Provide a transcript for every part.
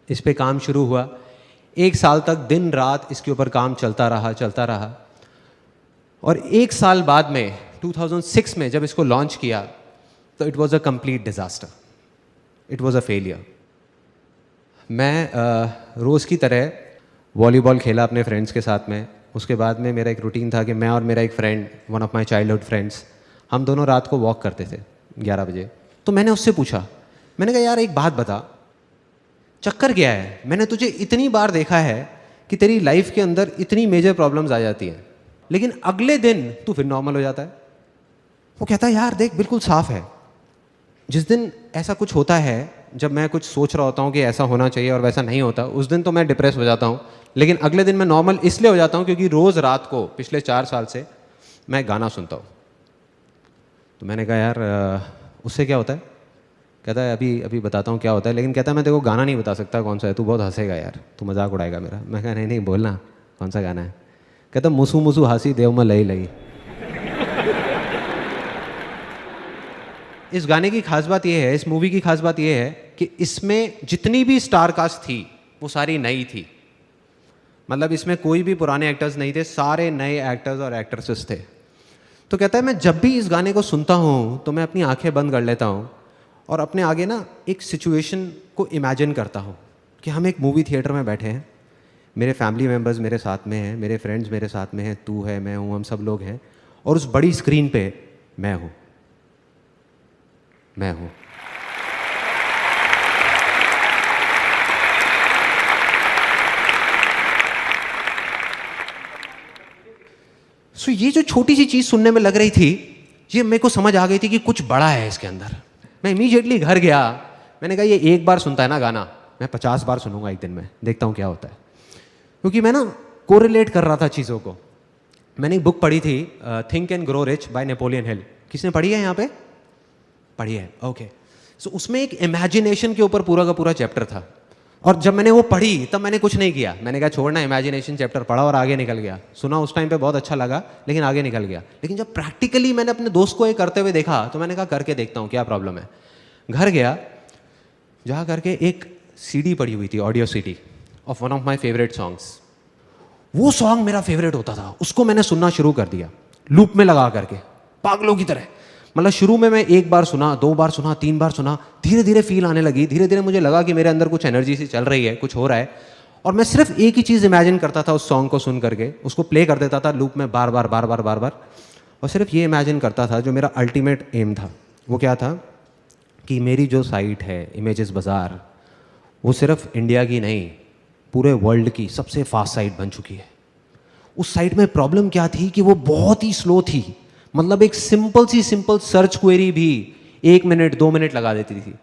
इस पे काम शुरू हुआ। 1 साल तक दिन रात इसके ऊपर काम चलता रहा। और 1 साल बाद में 2006 में जब इसको लॉन्च किया तो it was a complete disaster, it was a failure. मैं रोज़ की तरह वॉलीबॉल खेला अपने फ्रेंड्स के साथ में। उसके बाद में मेरा एक रूटीन था कि मैं और मेरा एक friend, one of my childhood friends, हम दोनों रात को वॉक करते थे 11 बजे। तो मैंने उससे पूछा, मैंने कहा यार एक बात बता, चक्कर क्या है? मैंने तुझे इतनी बार देखा है कि तेरी लाइफ के अंदर इतनी मेजर प्रॉब्लम्स आ जाती हैं, लेकिन अगले दिन तू फिर नॉर्मल हो जाता है। वो कहता है यार देख बिल्कुल साफ है, जिस दिन ऐसा कुछ होता है, जब मैं कुछ सोच रहा होता हूँ कि ऐसा होना चाहिए और वैसा नहीं होता, उस दिन तो मैं डिप्रेस हो जाता हूँ, लेकिन अगले दिन मैं नॉर्मल इसलिए हो जाता हूँ क्योंकि रोज़ रात को पिछले 4 साल से मैं गाना सुनता हूँ। तो मैंने कहा यार उससे क्या होता है? कहता है अभी बताता हूँ क्या होता है, लेकिन कहता है मैं तेरे को गाना नहीं बता सकता कौन सा है, तू बहुत हंसेगा यार, तू मजाक उड़ाएगा मेरा। मैं कहा नहीं बोलना कौन सा गाना है। कहता मुसु मुसु हासी देव में लई लई। इस गाने की खास बात यह है, इस मूवी की खास बात यह है कि इसमें जितनी भी स्टार कास्ट थी वो सारी नई थी। मतलब इसमें कोई भी पुराने एक्टर्स नहीं थे, सारे नए एक्टर्स और एक्ट्रेसेस थे। तो कहता है मैं जब भी इस गाने को सुनता हूँ तो मैं अपनी आंखें बंद कर लेता हूँ और अपने आगे ना एक सिचुएशन को इमेजिन करता हूँ कि हम एक मूवी थिएटर में बैठे हैं, मेरे फैमिली मेम्बर्स मेरे साथ में हैं, मेरे फ्रेंड्स मेरे साथ में हैं, तू है, मैं हूँ, हम सब लोग हैं, और उस बड़ी स्क्रीन पे मैं हूँ। सो ये जो छोटी सी चीज़ सुनने में लग रही थी, ये मेरे को समझ आ गई थी कि कुछ बड़ा है इसके अंदर। मैं इमीडिएटली घर गया, मैंने कहा ये एक बार सुनता है ना गाना, मैं 50 बार सुनूंगा एक दिन में, देखता हूँ क्या होता है। क्योंकि मैं ना कोरिलेट कर रहा था चीज़ों को। मैंने एक बुक पढ़ी थी, think and grow rich by Napoleon Hill. किसने पढ़ी है यहाँ पे? पढ़ी है, ओके। सो उसमें एक इमेजिनेशन के ऊपर पूरा का पूरा चैप्टर था, और जब मैंने वो पढ़ी तब मैंने कुछ नहीं किया। मैंने कहा छोड़ना, इमेजिनेशन चैप्टर पढ़ा और आगे निकल गया। सुना उस टाइम पे बहुत अच्छा लगा, लेकिन आगे निकल गया। लेकिन जब प्रैक्टिकली मैंने अपने दोस्त को ये करते हुए देखा तो मैंने कहा करके देखता हूँ क्या प्रॉब्लम है। घर गया, जा करके एक सीडी पड़ी हुई थी, audio CD of one of my favourite songs. वो सॉन्ग मेरा फेवरेट होता था, उसको मैंने सुनना शुरू कर दिया लूप में लगा करके, पागलों की तरह। मतलब शुरू में मैं 1 बार सुना, 2 बार सुना, 3 बार सुना, धीरे धीरे फील आने लगी, धीरे धीरे मुझे लगा कि मेरे अंदर कुछ एनर्जी सी चल रही है, कुछ हो रहा है। और मैं सिर्फ एक ही चीज़ इमेजिन करता था उस सॉन्ग को सुन करके, उसको प्ले कर देता था लूप में बार बार, और सिर्फ ये इमेजिन करता था जो मेरा अल्टीमेट एम था। वो क्या था कि मेरी जो साइट है इमेजेस बाज़ार, वो सिर्फ इंडिया की नहीं, पूरे वर्ल्ड की सबसे फास्ट साइट बन चुकी है। उस साइट में प्रॉब्लम क्या थी कि वो बहुत ही स्लो थी। मतलब एक सिंपल सर्च क्वेरी भी 1 मिनट 2 मिनट लगा देती थी,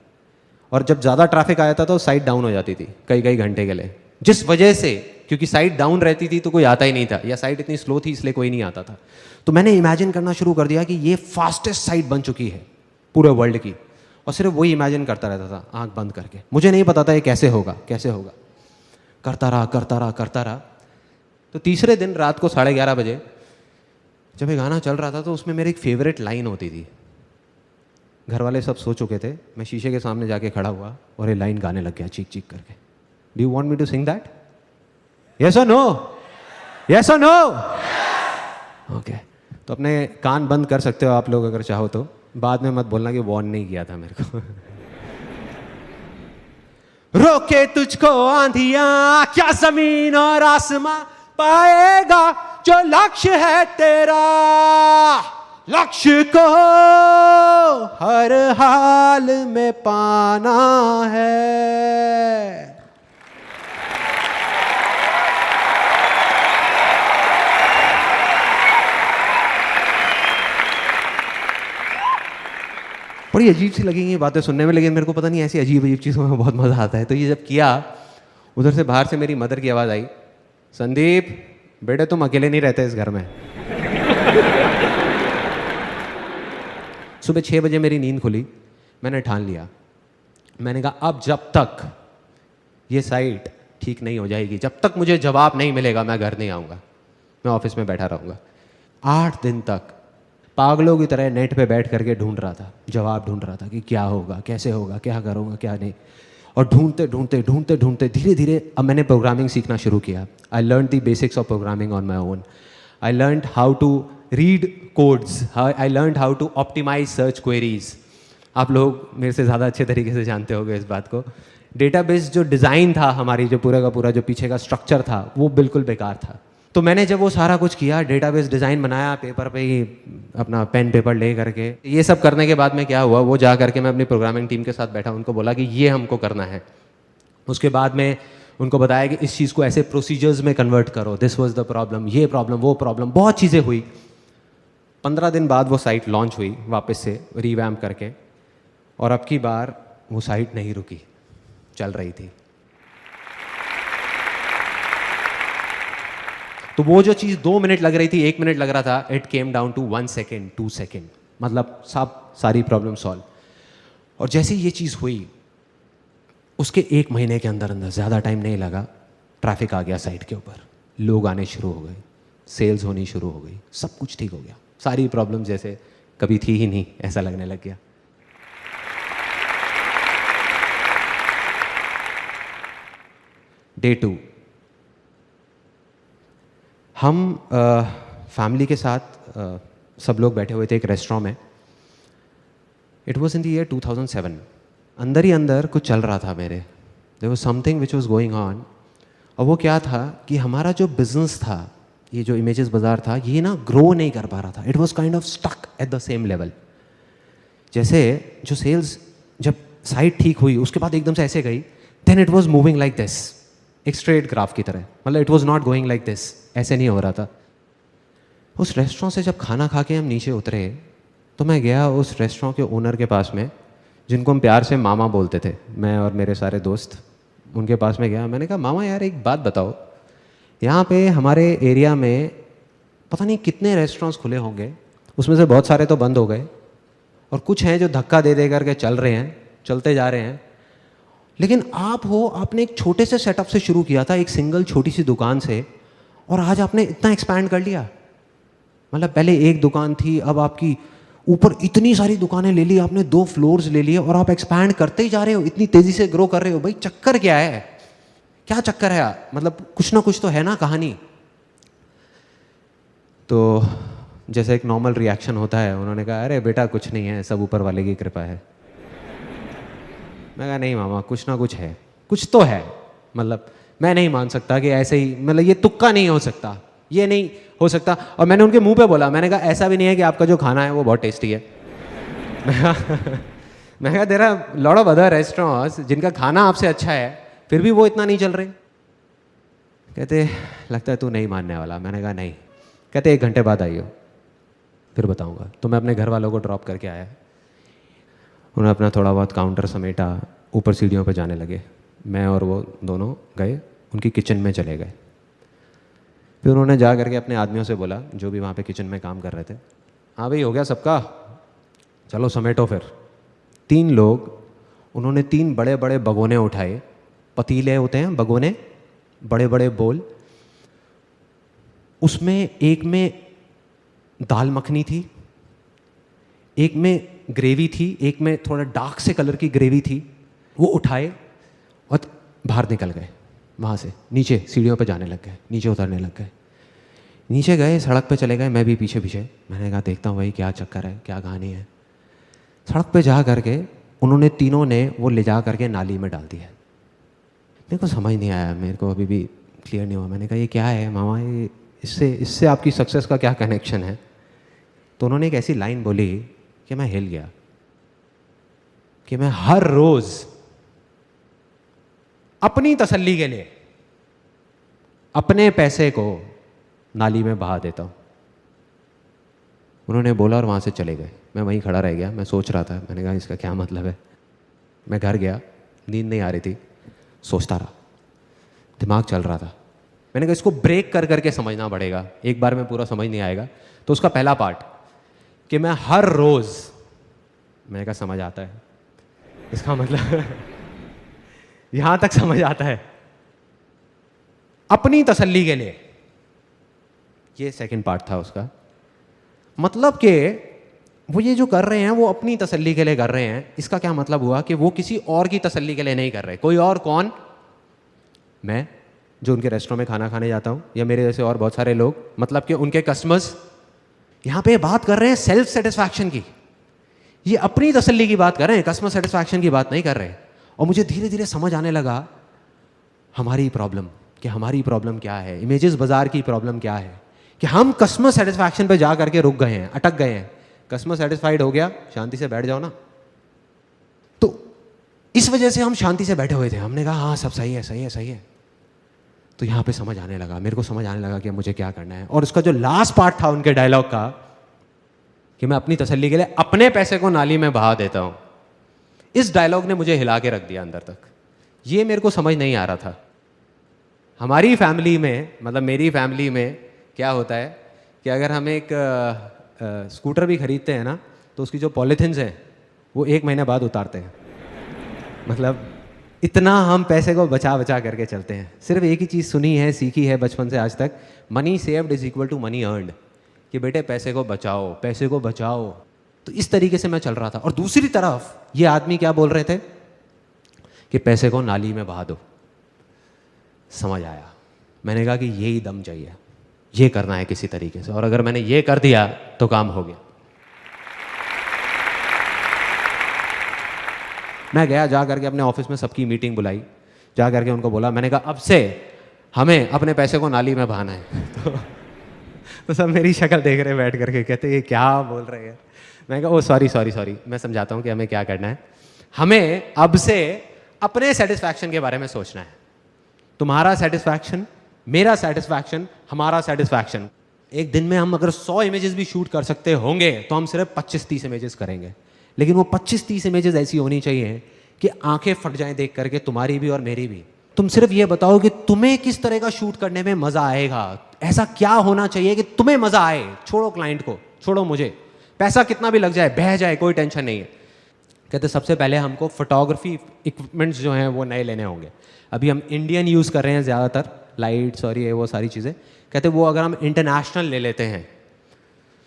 और जब ज़्यादा ट्रैफिक आया था तो साइट डाउन हो जाती थी कई घंटे के लिए। जिस वजह से, क्योंकि साइट डाउन रहती थी तो कोई आता ही नहीं था, या साइट इतनी स्लो थी इसलिए कोई नहीं आता था। तो मैंने इमेजिन करना शुरू कर दिया कि ये फास्टेस्ट साइट बन चुकी है पूरे वर्ल्ड की, और सिर्फ वही इमेजिन करता रहता था आंख बंद करके। मुझे नहीं पता था ये कैसे होगा। करता रहा। तो तीसरे दिन रात को 11:30 बजे जब ये गाना चल रहा था तो उसमें मेरी एक फेवरेट लाइन होती थी। घर वाले सब सो चुके थे, मैं शीशे के सामने जाके खड़ा हुआ और ये लाइन गाने लग गया चीख करके। Do you want me to sing that? Yes और नो? यस और नो? ओके। तो अपने कान बंद कर सकते हो आप लोग अगर चाहो तो, बाद में मत बोलना कि वार्न नहीं किया था मेरे को। रोके तुझको आंधियां क्या जमीन और आसमां, पाएगा जो लक्ष्य है तेरा। लक्ष्य को हर हाल में पाना है। बड़ी अजीब सी लगेंगी बातें सुनने में, लेकिन मेरे को पता नहीं ऐसी अजीब चीज़ों में बहुत मज़ा आता है। तो ये जब किया, उधर से बाहर से मेरी मदर की आवाज़ आई, संदीप बेटे तुम अकेले नहीं रहते इस घर में। सुबह 6 बजे मेरी नींद खुली। मैंने ठान लिया, मैंने कहा अब जब तक ये साइट ठीक नहीं हो जाएगी, जब तक मुझे जवाब नहीं मिलेगा, मैं घर नहीं आऊँगा, मैं ऑफिस में बैठा रहूँगा। 8 दिन तक पागलों की तरह नेट पे बैठ करके ढूंढ रहा था, जवाब ढूंढ रहा था कि क्या होगा, कैसे होगा, क्या करूँगा, क्या नहीं। और ढूंढते ढूंढते ढूंढते ढूंढते धीरे धीरे अब मैंने प्रोग्रामिंग सीखना शुरू किया. I learn the basics of programming on my own. I learn how to read codes. I learn how to optimise search queries. आप लोग मेरे से ज़्यादा अच्छे तरीके से जानते होंगे इस बात को. डेटाबेस जो डिज़ाइन था हमारी, जो पूरा का पूरा जो पीछे का स्ट्रक्चर था, वो बिल्कुल बेकार था. तो मैंने जब वो सारा कुछ किया, डेटाबेस डिज़ाइन बनाया पेपर पे ही, अपना पेन पेपर ले करके, ये सब करने के बाद में क्या हुआ, वो जा करके मैं अपनी प्रोग्रामिंग टीम के साथ बैठा, उनको बोला कि ये हमको करना है. उसके बाद में उनको बताया कि इस चीज़ को ऐसे प्रोसीजर्स में कन्वर्ट करो, दिस वाज द प्रॉब्लम, ये प्रॉब्लम, वो प्रॉब्लम, बहुत चीज़ें हुई. 15 दिन बाद वो साइट लॉन्च हुई वापस से रिवैम्प करके, और अब की बार वो साइट नहीं रुकी, चल रही थी. तो वो जो चीज़ 2 मिनट लग रही थी, 1 मिनट लग रहा था, it came down to 1 second, 2 second, मतलब सारी प्रॉब्लम सॉल्व. और जैसे ये चीज़ हुई, उसके 1 महीने के अंदर अंदर, ज़्यादा टाइम नहीं लगा, ट्रैफिक आ गया साइट के ऊपर, लोग आने शुरू हो गए, सेल्स होनी शुरू हो गई, सब कुछ ठीक हो गया. सारी प्रॉब्लम जैसे कभी थी ही नहीं ऐसा लगने लग गया. डे 2, हम फैमिली के साथ सब लोग बैठे हुए थे एक रेस्टोरेंट में. It was in the year 2007. अंदर ही अंदर कुछ चल रहा था मेरे. There was something which was going on. और वो क्या था कि हमारा जो बिजनेस था, ये जो इमेजेस बाजार था, ये ना ग्रो नहीं कर पा रहा था. It was kind of stuck at the same level. जैसे जो सेल्स, जब साइट ठीक हुई उसके बाद एकदम से ऐसे गई, then it was moving like this, एक स्ट्रेट ग्राफ की तरह. मतलब it was not going like this, ऐसे नहीं हो रहा था. उस रेस्टोरेंट से जब खाना खा के हम नीचे उतरे, तो मैं गया उस रेस्टोरेंट के ओनर के पास में, जिनको हम प्यार से मामा बोलते थे, मैं और मेरे सारे दोस्त. उनके पास में गया, मैंने कहा मामा यार एक बात बताओ, यहाँ पे हमारे एरिया में पता नहीं कितने रेस्टोरेंट्स खुले होंगे, उसमें से बहुत सारे तो बंद हो गए, और कुछ हैं जो धक्का दे दे करके चल रहे हैं, चलते जा रहे हैं. लेकिन आप हो, आपने एक छोटे से सेटअप से शुरू किया था, एक सिंगल छोटी सी दुकान से, और आज आपने इतना एक्सपैंड कर लिया. मतलब पहले एक दुकान थी, अब आपकी ऊपर इतनी सारी दुकानें ले ली आपने, 2 फ्लोर्स ले लिए, और आप एक्सपैंड करते ही जा रहे हो, इतनी तेजी से ग्रो कर रहे हो. भाई चक्कर क्या है, क्या चक्कर है? मतलब कुछ ना कुछ तो है ना कहानी. तो जैसे एक नॉर्मल रिएक्शन होता है, उन्होंने कहा अरे बेटा कुछ नहीं है, सब ऊपर वाले की कृपा है. मैं कहा नहीं मामा, कुछ ना कुछ है, कुछ तो है. मतलब मैं नहीं मान सकता कि ऐसे ही, मतलब ये तुक्का नहीं हो सकता, ये नहीं हो सकता. और मैंने उनके मुंह पे बोला, मैंने कहा ऐसा भी नहीं है कि आपका जो खाना है वो बहुत टेस्टी है. मैं कहा there are lot of other restaurants जिनका खाना आपसे अच्छा है, फिर भी वो इतना नहीं चल रहे. कहते लगता है तू नहीं मानने वाला. मैंने कहा नहीं. कहते 1 घंटे बाद आइयो, फिर बताऊंगा. तो मैं अपने घर वालों को ड्रॉप करके आया. उन्होंने अपना थोड़ा बहुत काउंटर समेटा, ऊपर सीढ़ियों पर जाने लगे. मैं और वो दोनों गए, उनकी किचन में चले गए. फिर उन्होंने जा करके अपने आदमियों से बोला, जो भी वहाँ पे किचन में काम कर रहे थे, हाँ भाई हो गया सबका, चलो समेटो. फिर 3 लोग, उन्होंने 3 बड़े बड़े भगोने उठाए, पतीले होते हैं भगोने, बड़े बड़े बोल. उसमें एक में दाल मखनी थी, एक में ग्रेवी थी, एक में थोड़ा डार्क से कलर की ग्रेवी थी. वो उठाए और बाहर निकल गए, वहाँ से नीचे सीढ़ियों पे जाने लग गए, नीचे उतरने लग गए. नीचे गए, सड़क पे चले गए, मैं भी पीछे पीछे. मैंने कहा देखता हूँ भाई क्या चक्कर है, क्या कहानी है. सड़क पे जा करके उन्होंने तीनों ने वो ले जा करके नाली में डाल दिया. मेरे को समझ नहीं आया, मेरे को अभी भी क्लियर नहीं हुआ. मैंने कहा ये क्या है मामा, ये इससे आपकी सक्सेस का क्या कनेक्शन है? तो उन्होंने एक ऐसी लाइन बोली कि मैं हिल गया, कि मैं हर रोज अपनी तसल्ली के लिए अपने पैसे को नाली में बहा देता हूं. उन्होंने बोला और वहां से चले गए. मैं वहीं खड़ा रह गया. मैं सोच रहा था, मैंने कहा इसका क्या मतलब है. मैं घर गया, नींद नहीं आ रही थी, सोचता रहा, दिमाग चल रहा था. मैंने कहा इसको ब्रेक कर करके समझना पड़ेगा, एक बार में पूरा समझ नहीं आएगा. तो उसका पहला पार्ट कि मैं हर रोज, मैंने कहा समझ आता है, इसका मतलब यहां तक समझ आता है, अपनी तसल्ली के लिए. ये सेकंड पार्ट था उसका. मतलब कि वो ये जो कर रहे हैं वो अपनी तसल्ली के लिए कर रहे हैं। इसका क्या मतलब हुआ कि वो किसी और की तसल्ली के लिए नहीं कर रहे। कोई और कौन? मैं, जो उनके रेस्टोरेंट में खाना खाने जाता हूँ, या मेरे जैसे और बहुत सारे लोग, मतलब कि उनके कस्टमर्स। यहाँ पे बात कर रहे हैं सेल्फ सेटिस्फैक्शन की, ये अपनी तसल्ली की बात कर रहे हैं, कस्टमर सेटिस्फैक्शन की बात नहीं कर रहे। और मुझे धीरे धीरे समझ आने लगा हमारी प्रॉब्लम, कि हमारी प्रॉब्लम क्या है, इमेजेस बाजार की प्रॉब्लम क्या है, कि हम कस्टमर सेटिस्फैक्शन पे जा करके रुक गए हैं, अटक गए हैं। कस्टमर सेटिस्फाइड हो गया, शांति से बैठ जाओ ना। तो इस वजह से हम शांति से बैठे हुए थे। हमने कहा हाँ सब सही है, सही है, सही है। तो यहाँ पे समझ आने लगा, मेरे को समझ आने लगा कि मुझे क्या करना है। और उसका जो लास्ट पार्ट था उनके डायलॉग का, कि मैं अपनी तसल्ली के लिए अपने पैसे को नाली में बहा देता हूं, इस डायलॉग ने मुझे हिला के रख दिया अंदर तक। ये मेरे को समझ नहीं आ रहा था। हमारी फैमिली में, मतलब मेरी फैमिली में क्या होता है कि अगर हम एक स्कूटर भी खरीदते हैं ना, तो उसकी जो पॉलीथिन्स हैं वो 1 महीने बाद उतारते हैं। मतलब इतना हम पैसे को बचा बचा करके चलते हैं। सिर्फ एक ही चीज़ सुनी है, सीखी है बचपन से आज तक, money saved is equal to money earned, कि बेटे पैसे को बचाओ, पैसे को बचाओ। तो इस तरीके से मैं चल रहा था। और दूसरी तरफ ये आदमी क्या बोल रहे थे कि पैसे को नाली में बहा दो। समझ आया, मैंने कहा कि यही दम चाहिए, ये करना है किसी तरीके से, और अगर मैंने ये कर दिया तो काम हो गया। मैं गया, जा करके अपने ऑफिस में सबकी मीटिंग बुलाई, जा करके उनको बोला, मैंने कहा अब से हमें अपने पैसे को नाली में बहाना है। तो सब मेरी शक्ल देख रहे बैठ करके, कहते ये क्या बोल रहे हैं। मैंने कहा ओ सॉरी, मैं समझाता हूँ कि हमें क्या करना है। हमें अब से अपने सेटिस्फैक्शन के बारे में सोचना है। तुम्हारा सेटिस्फैक्शन, मेरा सेटिस्फैक्शन, हमारा सेटिस्फैक्शन। एक दिन में हम अगर 100 इमेजेस भी शूट कर सकते होंगे तो हम सिर्फ 25-30 इमेजेस करेंगे। लेकिन वो 25-30 इमेजेस ऐसी होनी चाहिए कि आंखें फट जाएं देख करके, तुम्हारी भी और मेरी भी। तुम सिर्फ ये बताओ कि तुम्हें किस तरह का शूट करने में मजा आएगा, ऐसा क्या होना चाहिए कि तुम्हें मजा आए। छोड़ो क्लाइंट को, छोड़ो मुझे, पैसा कितना भी लग जाए, बह जाए, कोई टेंशन नहीं है। कहते सबसे पहले हमको फोटोग्राफी इक्विपमेंट्स जो हैं वो नए लेने होंगे। अभी हम इंडियन यूज़ कर रहे हैं ज़्यादातर, लाइट्स और ये वो सारी चीज़ें। कहते वो अगर हम इंटरनेशनल ले लेते हैं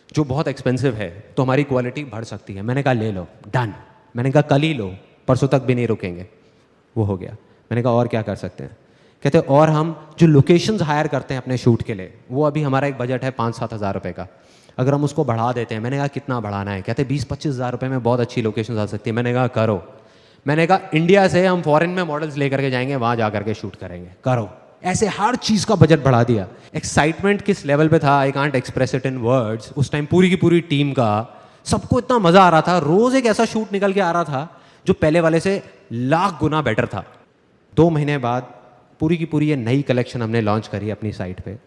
जो बहुत एक्सपेंसिव है तो हमारी क्वालिटी बढ़ सकती है। मैंने कहा ले लो, डन। मैंने कहा कल ही लो, परसों तक भी नहीं रुकेंगे। वो हो गया। मैंने कहा और क्या कर सकते हैं। कहते और हम जो लोकेशंस हायर करते हैं अपने शूट के लिए, वो अभी हमारा एक बजट है 5-7 हज़ार रुपये का, अगर हम उसको बढ़ा देते हैं। मैंने कहा कितना बढ़ाना है। कहते 20-25 हज़ार रुपये में बहुत अच्छी लोकेशन आ सकती है। मैंने कहा करो। मैंने कहा इंडिया से हम फॉरेन में मॉडल्स लेकर के जाएंगे, वहाँ जा करके शूट करेंगे, करो। ऐसे हर चीज़ का बजट बढ़ा दिया। एक्साइटमेंट किस लेवल पे था, I can't express it in words. उस टाइम पूरी की पूरी टीम का, सबको इतना मज़ा आ रहा था। रोज़ एक ऐसा शूट निकल के आ रहा था जो पहले वाले से लाख गुना बेटर था। 2 महीने बाद पूरी की पूरी ये नई कलेक्शन हमने लॉन्च करी अपनी साइट पे,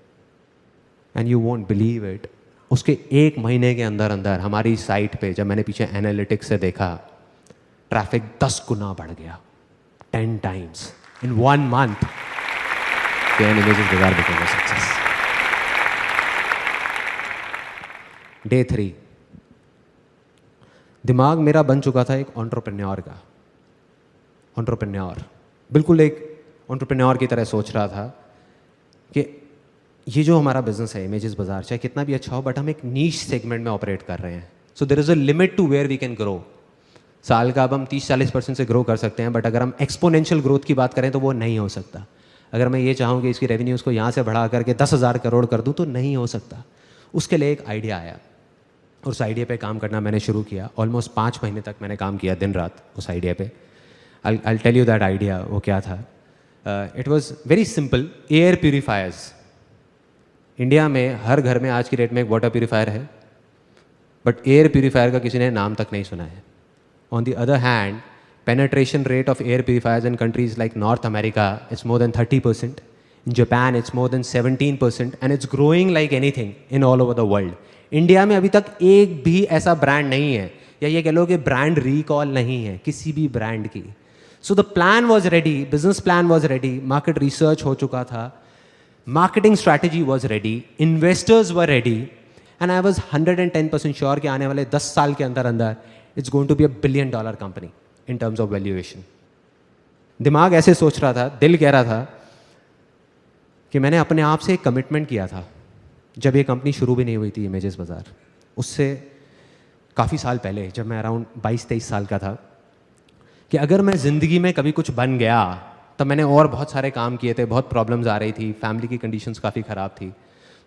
and you won't believe it, उसके 1 महीने के अंदर अंदर हमारी साइट पे, जब मैंने पीछे एनालिटिक्स से देखा, ट्रैफिक 10 गुना बढ़ गया, 10 टाइम्स इन 1 मंथ। इमेजेस बाजार बिकेगा सक्सेस। डे 3, दिमाग मेरा बन चुका था एक एंटरप्रेन्योर का। एंटरप्रेन्योर, बिल्कुल एक एंटरप्रेन्योर की तरह सोच रहा था कि ये जो हमारा बिजनेस है इमेजेस बाजार, चाहे कितना भी अच्छा हो, बट हम एक नीश सेगमेंट में ऑपरेट कर रहे हैं। So there is a limit to where we can grow. साल का अब हम 30-40% से ग्रो कर सकते हैं, बट अगर हम एक्सपोनेंशियल ग्रोथ की बात करें तो वो नहीं हो सकता। अगर मैं ये चाहूँ कि इसकी रेवेन्यूज़ को यहाँ से बढ़ा करके 10,000 करोड़ कर दूँ तो नहीं हो सकता। उसके लिए एक आइडिया आया और उस आइडिया पे काम करना मैंने शुरू किया। ऑलमोस्ट 5 महीने तक मैंने काम किया दिन रात उस आइडिया पे। I tell you that idea वो क्या था। It was very simple. Air purifiers, India में हर घर में आज की डेट में एक वाटर प्यूरीफायर है, बट एयर प्यूरीफायर का किसी ने नाम तक नहीं सुना है। On the other hand, penetration rate of air purifiers in countries like North America, it's more than 30%. In Japan, it's more than 17%, and it's growing like anything in all over the world. India में अभी तक एक भी ऐसा brand नहीं है, या ये कह लो कि ब्रांड रिकॉल नहीं है किसी भी ब्रांड की। So the plan was ready, business plan was ready, market research हो चुका था, marketing strategy was ready, investors were ready, and I was 110% sure कि आने वाले 10 साल के अंदर अंदर it's going to be $1 billion company in terms of valuation. दिमाग ऐसे सोच रहा था, दिल कह रहा था कि मैंने अपने आप से एक कमिटमेंट किया था जब ये कंपनी शुरू भी नहीं हुई थी इमेजेस बाजार। उससे काफ़ी साल पहले, जब मैं अराउंड 22-23 साल का था, कि अगर मैं ज़िंदगी में कभी कुछ बन गया, तब मैंने और बहुत सारे काम किए थे, बहुत प्रॉब्लम्स आ रही थी, फैमिली की कंडीशंस काफ़ी ख़राब थी।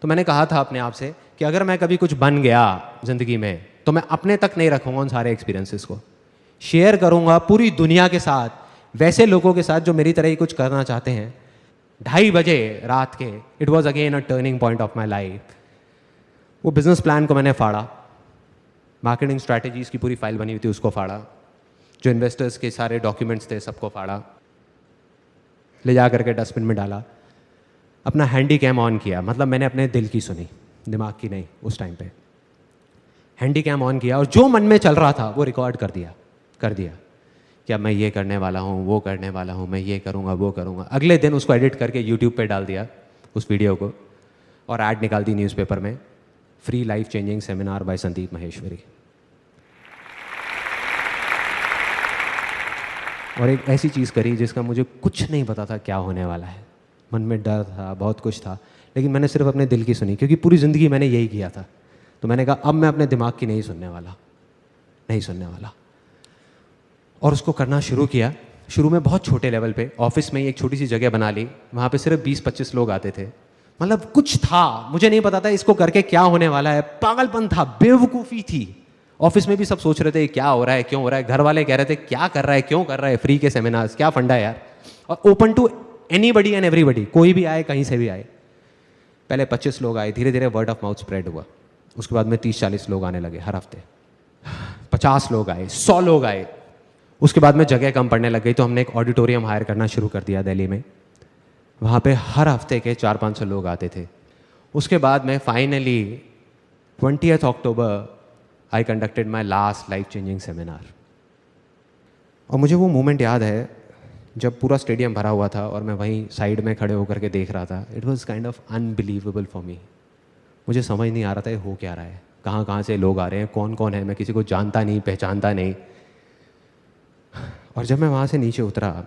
तो मैंने कहा था अपने आप से कि अगर मैं कभी कुछ बन गया ज़िंदगी में, तो मैं अपने तक नहीं रखूँगा उन सारे एक्सपीरियंसेस को, शेयर करूँगा पूरी दुनिया के साथ, वैसे लोगों के साथ जो मेरी तरह ही कुछ करना चाहते हैं। 2:30 बजे रात के, it was again a turning point of my life. वो बिज़नेस प्लान को मैंने फाड़ा, मार्केटिंग स्ट्रैटेजीज़ की पूरी फाइल बनी हुई थी उसको फाड़ा, जो इन्वेस्टर्स के सारे डॉक्यूमेंट्स थे सबको फाड़ा, ले जा करके डस्टबिन में डाला, अपना हैंडी कैम ऑन किया, मतलब मैंने अपने दिल की सुनी, दिमाग की नहीं। उस टाइम पे हैंडी कैम ऑन किया और जो मन में चल रहा था वो रिकॉर्ड कर दिया कि अब मैं ये करने वाला हूँ, वो करने वाला हूँ, मैं ये करूँगा, वो करूँगा। अगले दिन उसको एडिट करके यूट्यूब पे डाल दिया उस वीडियो को, और ऐड निकाल दी न्यूज़पेपर में, free life changing seminar by Sandeep Maheshwari. और एक ऐसी चीज़ करी जिसका मुझे कुछ नहीं पता था क्या होने वाला है, मन में डर था, बहुत कुछ था, लेकिन मैंने सिर्फ अपने दिल की सुनी, क्योंकि पूरी ज़िंदगी मैंने यही किया था। तो मैंने कहा अब मैं अपने दिमाग की नहीं सुनने वाला। और उसको करना शुरू किया। शुरू में बहुत छोटे लेवल पे, ऑफिस में ही एक छोटी सी जगह बना ली, वहाँ पे सिर्फ 20-25 लोग आते थे। मतलब कुछ था, मुझे नहीं पता था इसको करके क्या होने वाला है, पागलपन था, बेवकूफ़ी थी। ऑफिस में भी सब सोच रहे थे क्या हो रहा है, क्यों हो रहा है, घर वाले कह रहे थे क्या कर रहा है, क्यों कर रहा है, फ्री के सेमिनार्स, क्या फंडा है यार, और open to anybody and everybody, कोई भी आए, कहीं से भी आए। पहले 25 लोग आए, धीरे धीरे वर्ड ऑफ माउथ स्प्रेड हुआ। उसके बाद में 30-40 लोग आने लगे हर हफ्ते, 50 लोग आए, 100 लोग आए। उसके बाद में जगह कम पड़ने लग गई, तो हमने एक ऑडिटोरियम हायर करना शुरू कर दिया दिल्ली में। वहाँ पे हर हफ्ते के 400-500 लोग आते थे। उसके बाद में finally 20th October I conducted my last life changing seminar. और मुझे वो मोमेंट याद है जब पूरा स्टेडियम भरा हुआ था और मैं वहीं साइड में खड़े होकर के देख रहा था। It was kind of unbelievable for me. मुझे समझ नहीं आ रहा था ये हो क्या रहा है, कहाँ कहाँ से लोग आ रहे हैं, कौन कौन है, मैं किसी को जानता नहीं, पहचानता नहीं। और जब मैं वहाँ से नीचे उतरा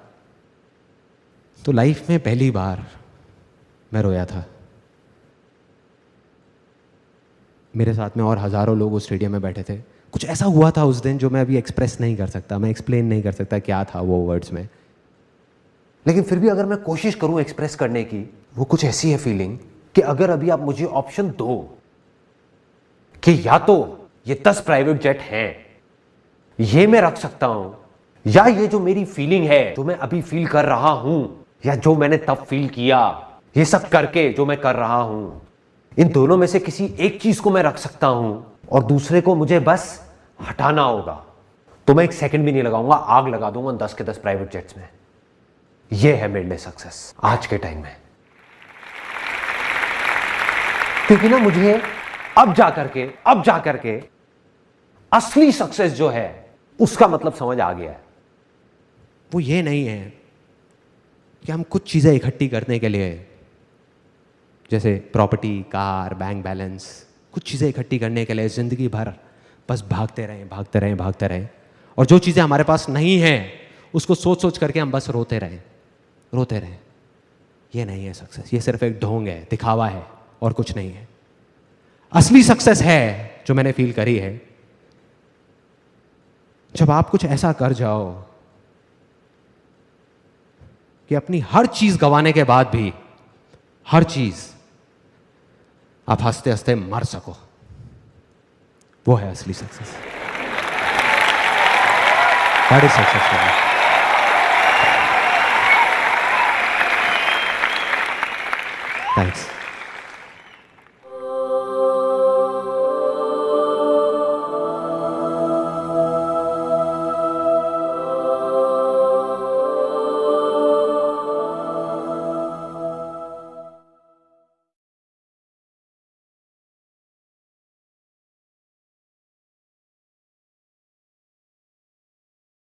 तो लाइफ में पहली बार मैं रोया था। मेरे साथ में और हज़ारों लोग उस स्टेडियम में बैठे थे। कुछ ऐसा हुआ था उस दिन जो मैं अभी एक्सप्रेस नहीं कर सकता, मैं एक्सप्लेन नहीं कर सकता क्या था वो वर्ड्स में। लेकिन फिर भी अगर मैं कोशिश करूं एक्सप्रेस करने की, वो कुछ ऐसी है फीलिंग कि अगर अभी आप मुझे ऑप्शन दो कि या तो ये 10 प्राइवेट जेट हैं, ये मैं रख सकता हूं, या ये जो मेरी फीलिंग है, जो मैं अभी फील कर रहा हूं, या जो मैंने तब फील किया, ये सब करके जो मैं कर रहा हूं, इन दोनों में से किसी एक चीज को मैं रख सकता हूं और दूसरे को मुझे बस हटाना होगा, तो मैं एक सेकंड भी नहीं लगाऊंगा, आग लगा दूंगा 10 के 10 प्राइवेट जेट्स में। यह है मेरे लिए सक्सेस आज के टाइम में। क्योंकि ना मुझे अब जाकर के असली सक्सेस जो है उसका मतलब समझ आ गया है। वो ये नहीं है कि हम कुछ चीजें इकट्ठी करने के लिए, जैसे प्रॉपर्टी, कार, बैंक बैलेंस, कुछ चीज़ें इकट्ठी करने के लिए ज़िंदगी भर बस भागते रहें, और जो चीज़ें हमारे पास नहीं हैं उसको सोच करके हम बस रोते रहें। ये नहीं है सक्सेस, ये सिर्फ एक ढोंग है, दिखावा है और कुछ नहीं है। असली सक्सेस है जो मैंने फील करी है, जब आप कुछ ऐसा कर जाओ कि अपनी हर चीज़ गंवाने के बाद भी, हर चीज़, आप हंसते हंसते मर सको। वो है असली success. That is success for me. Thanks.